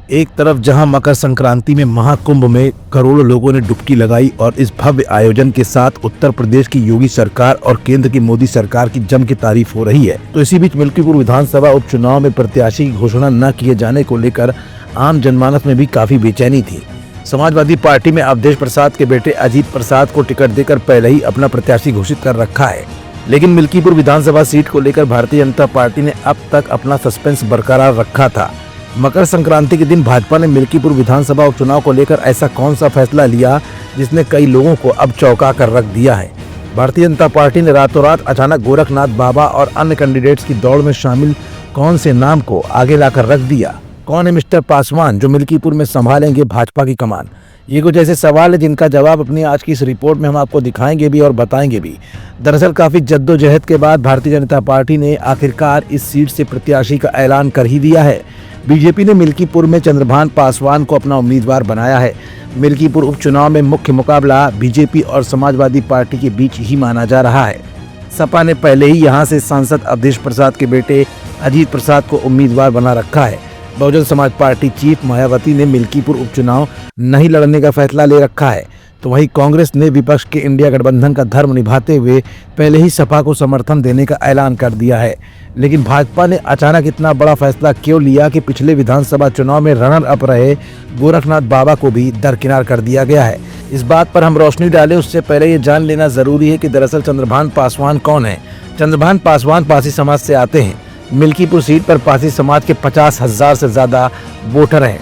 एक तरफ जहां मकर संक्रांति में महाकुंभ में करोड़ों लोगों ने डुबकी लगाई और इस भव्य आयोजन के साथ उत्तर प्रदेश की योगी सरकार और केंद्र की मोदी सरकार की जम की तारीफ हो रही है, तो इसी बीच मिल्कीपुर विधानसभा उपचुनाव में प्रत्याशी की घोषणा न किए जाने को लेकर आम जनमानस में भी काफी बेचैनी थी। समाजवादी पार्टी में अवधेश प्रसाद के बेटे अजीत प्रसाद को टिकट देकर पहले ही अपना प्रत्याशी घोषित कर रखा है, लेकिन मिल्कीपुर विधानसभा सीट को लेकर भारतीय जनता पार्टी ने अब तक अपना सस्पेंस बरकरार रखा था। मकर संक्रांति के दिन भाजपा ने मिल्कीपुर विधानसभा उपचुनाव को लेकर ऐसा कौन सा फैसला लिया जिसने कई लोगों को अब चौंका कर रख दिया है। भारतीय जनता पार्टी ने रातों रात अचानक गोरखनाथ बाबा और अन्य कैंडिडेट्स की दौड़ में शामिल कौन से नाम को आगे लाकर रख दिया। कौन है मिस्टर पासवान जो मिल्कीपुर में संभालेंगे भाजपा की कमान? ये कुछ ऐसे सवाल है जिनका जवाब अपनी आज की इस रिपोर्ट में हम आपको दिखाएंगे भी और बताएंगे भी। दरअसल काफी जद्दोजहद के बाद भारतीय जनता पार्टी ने आखिरकार इस सीट से प्रत्याशी का ऐलान कर ही दिया है। बीजेपी ने मिल्कीपुर में चंद्रभान पासवान को अपना उम्मीदवार बनाया है। मिल्कीपुर उपचुनाव में मुख्य मुकाबला बीजेपी और समाजवादी पार्टी के बीच ही माना जा रहा है। सपा ने पहले ही यहां से सांसद अवधेश प्रसाद के बेटे अजीत प्रसाद को उम्मीदवार बना रखा है। बहुजन समाज पार्टी चीफ मायावती ने मिल्कीपुर उपचुनाव नहीं लड़ने का फैसला ले रखा है, तो वहीं कांग्रेस ने विपक्ष के इंडिया गठबंधन का धर्म निभाते हुए पहले ही सपा को समर्थन देने का ऐलान कर दिया है। लेकिन भाजपा ने अचानक इतना बड़ा फैसला क्यों लिया कि पिछले विधानसभा चुनाव में रनर अप रहे गोरखनाथ बाबा को भी दरकिनार कर दिया गया है। इस बात पर हम रोशनी डालें उससे पहले ये जान लेना जरूरी है कि दरअसल चंद्रभान पासवान कौन है। चंद्रभान पासवान पारसी समाज से आते हैं। मिल्कीपुर सीट पर पारसी समाज के 50,000 से ज्यादा वोटर हैं।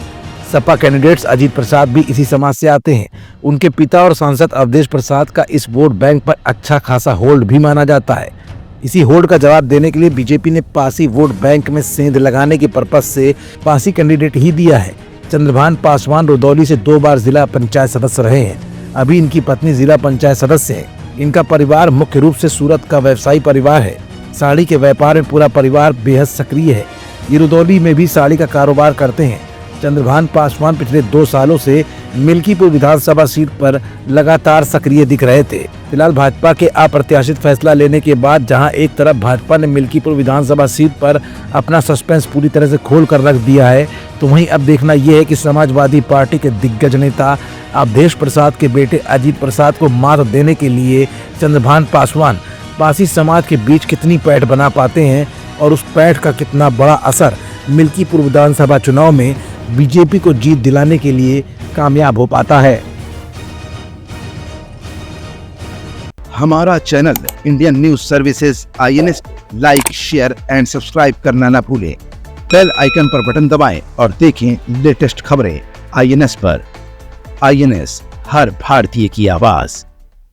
सपा कैंडिडेट्स अजीत प्रसाद भी इसी समाज से आते हैं। उनके पिता और सांसद अवधेश प्रसाद का इस वोट बैंक पर अच्छा खासा होल्ड भी माना जाता है। इसी होल्ड का जवाब देने के लिए बीजेपी ने पारसी वोट बैंक में सेंध लगाने के पर्पज से पारसी कैंडिडेट ही दिया है। चंद्रभान पासवान रुदौली से 2 बार जिला पंचायत सदस्य रहे हैं। अभी इनकी पत्नी जिला पंचायत सदस्य है। इनका परिवार मुख्य रूप से सूरत का व्यवसायी परिवार है। साड़ी के व्यापार में पूरा परिवार बेहद सक्रिय है। ये रुदौली में भी साड़ी का कारोबार करते हैं। चंद्रभान पासवान पिछले 2 सालों से मिल्कीपुर विधानसभा सीट पर लगातार सक्रिय दिख रहे थे। फिलहाल भाजपा के अप्रत्याशित फैसला लेने के बाद जहां एक तरफ भाजपा ने मिल्कीपुर विधानसभा सीट पर अपना सस्पेंस पूरी तरह से खोल कर रख दिया है, तो वहीं अब देखना यह है कि समाजवादी पार्टी के दिग्गज नेता अवधेश प्रसाद के बेटे अजीत प्रसाद को मात देने के लिए चंद्रभान पासवान पारसी समाज के बीच कितनी पैठ बना पाते हैं और उस पैठ का कितना बड़ा असर मिल्कीपुर विधानसभा चुनाव में बीजेपी को जीत दिलाने के लिए कामयाब हो पाता है। हमारा channel Indian news services INS like, share and subscribe करना ना भूलें। बेल आइकन पर बटन दबाएं और देखें लेटेस्ट खबरें INS पर। INS, हर भारतीय की आवाज।